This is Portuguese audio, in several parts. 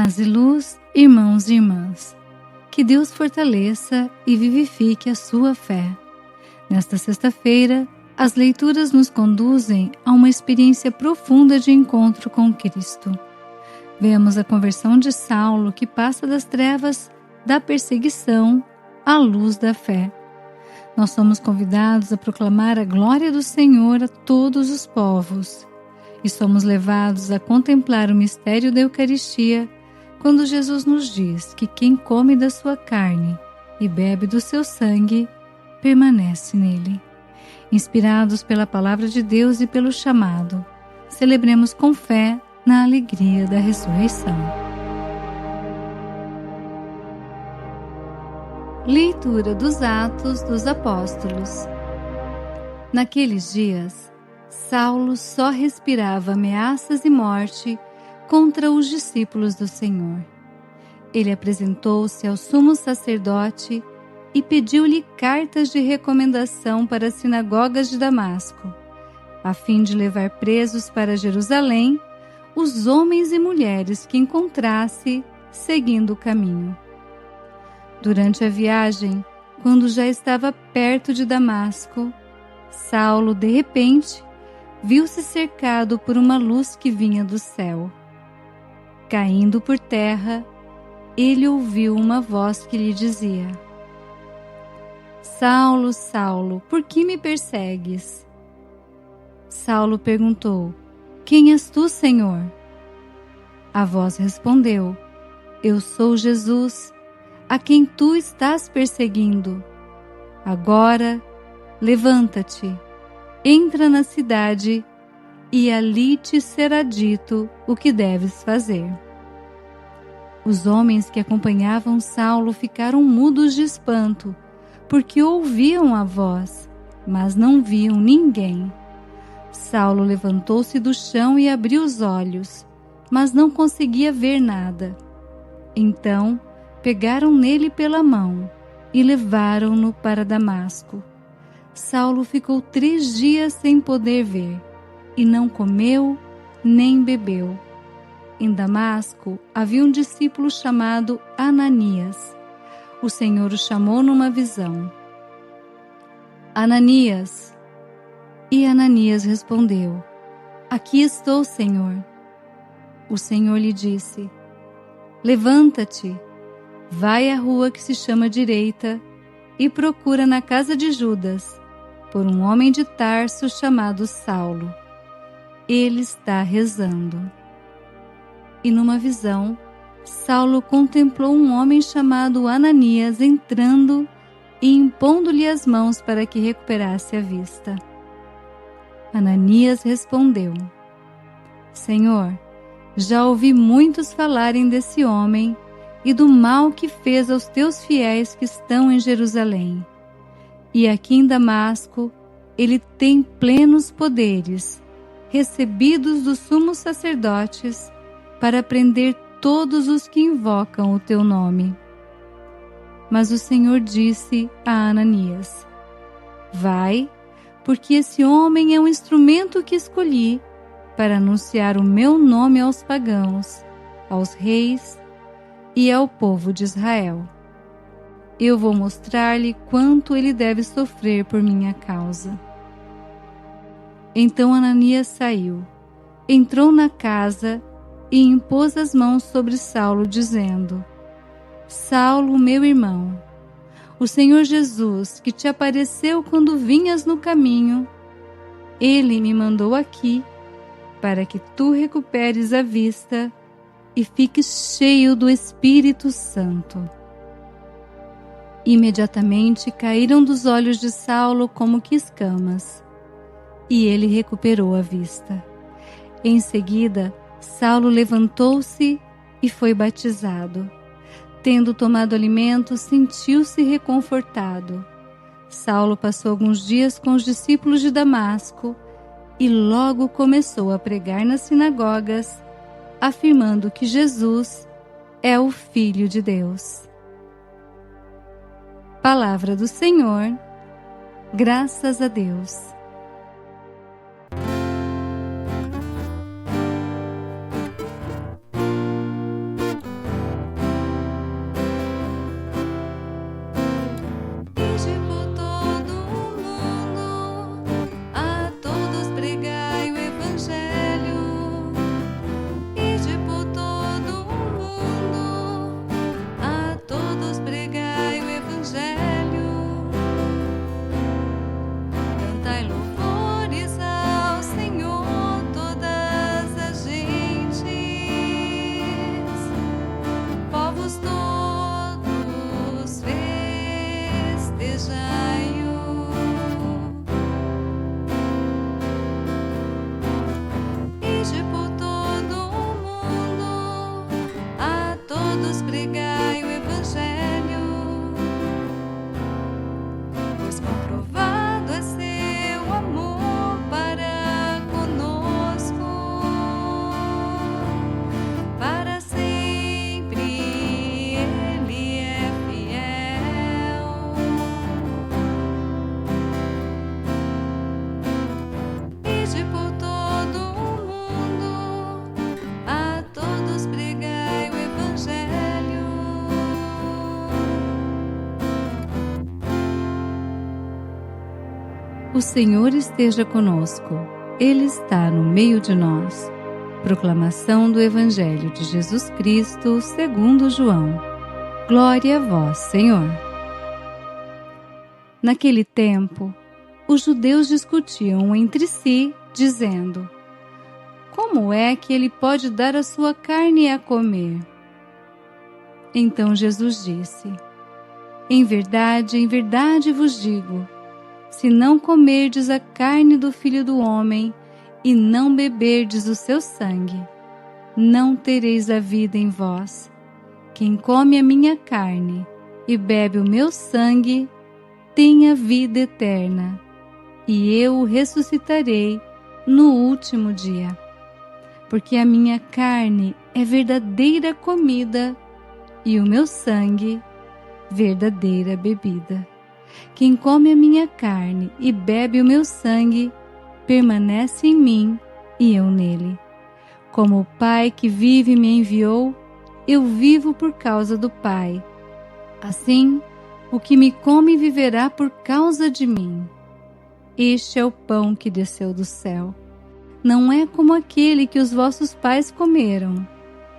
Paz e luz, irmãos e irmãs. Que Deus fortaleça e vivifique a sua fé. Nesta sexta-feira, as leituras nos conduzem a uma experiência profunda de encontro com Cristo. Vemos a conversão de Saulo, que passa das trevas da perseguição à luz da fé. Nós somos convidados a proclamar a glória do Senhor a todos os povos e somos levados a contemplar o mistério da Eucaristia quando Jesus nos diz que quem come da sua carne e bebe do seu sangue permanece nele. Inspirados pela palavra de Deus e pelo chamado, celebremos com fé na alegria da ressurreição. Leitura dos Atos dos Apóstolos. Naqueles dias, Saulo só respirava ameaças e morte contra os discípulos do Senhor. Ele apresentou-se ao sumo sacerdote e pediu-lhe cartas de recomendação para as sinagogas de Damasco, a fim de levar presos para Jerusalém os homens e mulheres que encontrasse seguindo o caminho. Durante a viagem, quando já estava perto de Damasco, Saulo, de repente, viu-se cercado por uma luz que vinha do céu. Caindo por terra, ele ouviu uma voz que lhe dizia: Saulo, Saulo, por que me persegues? Saulo perguntou: Quem és tu, Senhor? A voz respondeu: Eu sou Jesus, a quem tu estás perseguindo. Agora, levanta-te, entra na cidade e ali te será dito o que deves fazer. Os homens que acompanhavam Saulo ficaram mudos de espanto, porque ouviam a voz, mas não viam ninguém. Saulo levantou-se do chão e abriu os olhos, mas não conseguia ver nada. Então, pegaram nele pela mão e levaram-no para Damasco. Saulo ficou 3 dias sem poder ver, e não comeu nem bebeu. Em Damasco havia um discípulo chamado Ananias. O Senhor o chamou numa visão: Ananias! E Ananias respondeu: Aqui estou, Senhor. O Senhor lhe disse: Levanta-te, vai à rua que se chama Direita e procura na casa de Judas por um homem de Tarso chamado Saulo. Ele está rezando. E numa visão, Saulo contemplou um homem chamado Ananias entrando e impondo-lhe as mãos para que recuperasse a vista. Ananias respondeu: Senhor, já ouvi muitos falarem desse homem e do mal que fez aos teus fiéis que estão em Jerusalém. E aqui em Damasco ele tem plenos poderes, recebidos dos sumos sacerdotes, para prender todos os que invocam o teu nome. Mas o Senhor disse a Ananias: Vai, porque esse homem é um instrumento que escolhi para anunciar o meu nome aos pagãos, aos reis e ao povo de Israel. Eu vou mostrar-lhe quanto ele deve sofrer por minha causa. Então Ananias saiu, entrou na casa e impôs as mãos sobre Saulo, dizendo: Saulo, meu irmão, o Senhor Jesus, que te apareceu quando vinhas no caminho, ele me mandou aqui para que tu recuperes a vista e fiques cheio do Espírito Santo. Imediatamente caíram dos olhos de Saulo como que escamas, e ele recuperou a vista. Em seguida, Saulo levantou-se e foi batizado. Tendo tomado alimento, sentiu-se reconfortado. Saulo passou alguns dias com os discípulos de Damasco e logo começou a pregar nas sinagogas, afirmando que Jesus é o Filho de Deus. Palavra do Senhor. Graças a Deus. O Senhor esteja conosco. Ele está no meio de nós. Proclamação do Evangelho de Jesus Cristo segundo João. Glória a vós, Senhor. Naquele tempo, os judeus discutiam entre si, dizendo: como é que ele pode dar a sua carne a comer? Então Jesus disse: em verdade vos digo, se não comerdes a carne do Filho do Homem e não beberdes o seu sangue, não tereis a vida em vós. Quem come a minha carne e bebe o meu sangue tem a vida eterna, e eu o ressuscitarei no último dia. Porque a minha carne é verdadeira comida e o meu sangue verdadeira bebida. Quem come a minha carne e bebe o meu sangue permanece em mim e eu nele. Como o Pai que vive me enviou, eu vivo por causa do Pai. Assim, o que me come viverá por causa de mim. Este é o pão que desceu do céu. Não é como aquele que os vossos pais comeram.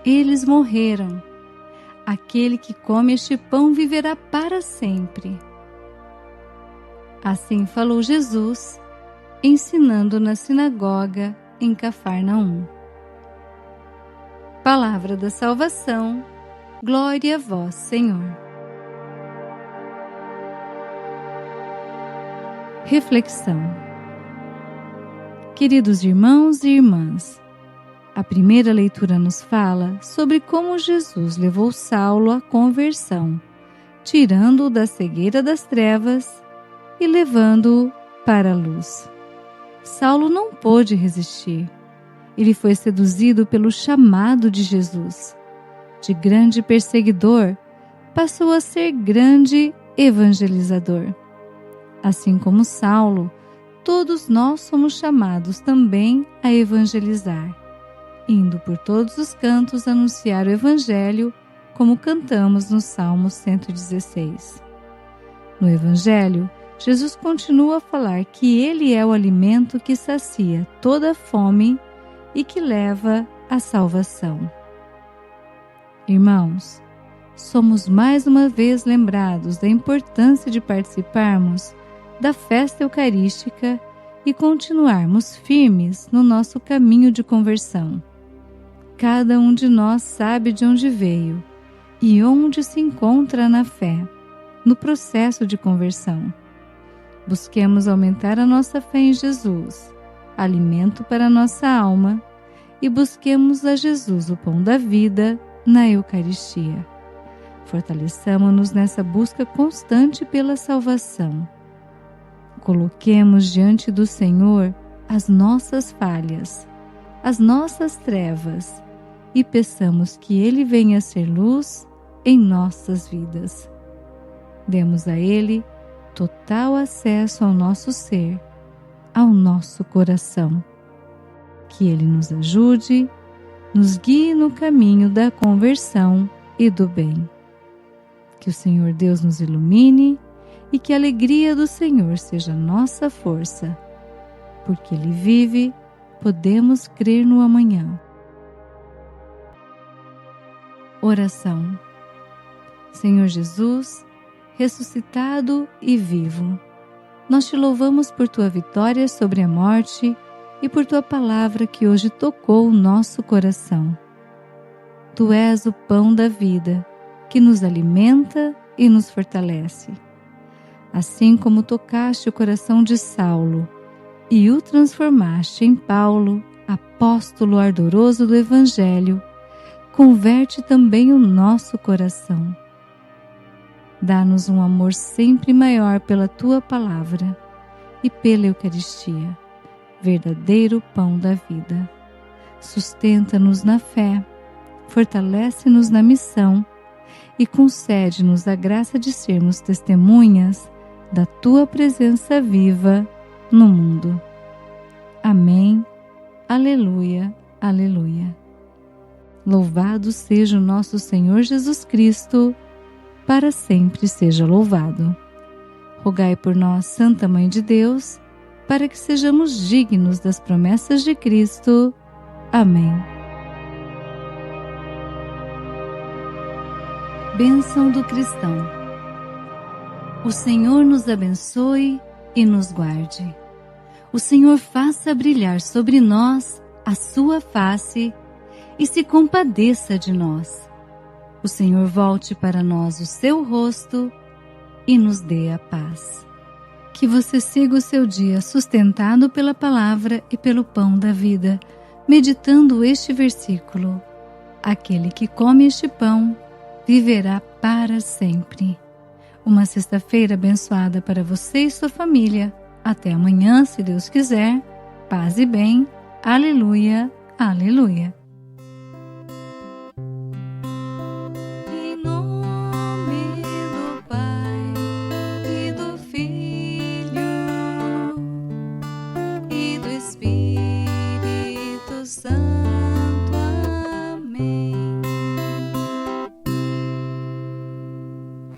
Eles morreram. Aquele que come este pão viverá para sempre. Assim falou Jesus, ensinando na sinagoga em Cafarnaum. Palavra da salvação. Glória a vós, Senhor. Reflexão. Queridos irmãos e irmãs, a primeira leitura nos fala sobre como Jesus levou Saulo à conversão, tirando-o da cegueira das trevas e levando-o para a luz. Saulo não pôde resistir. Ele foi seduzido pelo chamado de Jesus. De grande perseguidor, passou a ser grande evangelizador. Assim como Saulo, todos nós somos chamados também a evangelizar, indo por todos os cantos anunciar o Evangelho, como cantamos no Salmo 116. No Evangelho, Jesus continua a falar que Ele é o alimento que sacia toda a fome e que leva à salvação. Irmãos, somos mais uma vez lembrados da importância de participarmos da festa eucarística e continuarmos firmes no nosso caminho de conversão. Cada um de nós sabe de onde veio e onde se encontra na fé, no processo de conversão. Busquemos aumentar a nossa fé em Jesus, alimento para a nossa alma, e busquemos a Jesus, o pão da vida, na Eucaristia. Fortaleçamo-nos nessa busca constante pela salvação. Coloquemos diante do Senhor as nossas falhas, as nossas trevas, e peçamos que Ele venha ser luz em nossas vidas. Demos a Ele total acesso ao nosso ser, ao nosso coração. Que Ele nos ajude, nos guie no caminho da conversão e do bem. Que o Senhor Deus nos ilumine e que a alegria do Senhor seja nossa força. Porque Ele vive, podemos crer no amanhã. Oração. Senhor Jesus, ressuscitado e vivo, nós te louvamos por tua vitória sobre a morte e por tua palavra que hoje tocou o nosso coração. Tu és o pão da vida, que nos alimenta e nos fortalece. Assim como tocaste o coração de Saulo e o transformaste em Paulo, apóstolo ardoroso do Evangelho, converte também o nosso coração. Dá-nos um amor sempre maior pela tua palavra e pela Eucaristia, verdadeiro pão da vida. Sustenta-nos na fé, fortalece-nos na missão e concede-nos a graça de sermos testemunhas da tua presença viva no mundo. Amém. Aleluia. Aleluia. Louvado seja o nosso Senhor Jesus Cristo, para sempre seja louvado. Rogai por nós, Santa Mãe de Deus, para que sejamos dignos das promessas de Cristo. Amém. Bênção do cristão. O Senhor nos abençoe e nos guarde. O Senhor faça brilhar sobre nós a sua face e se compadeça de nós. O Senhor volte para nós o seu rosto e nos dê a paz. Que você siga o seu dia sustentado pela palavra e pelo pão da vida, meditando este versículo. Aquele que come este pão viverá para sempre. Uma sexta-feira abençoada para você e sua família. Até amanhã, se Deus quiser. Paz e bem. Aleluia, aleluia.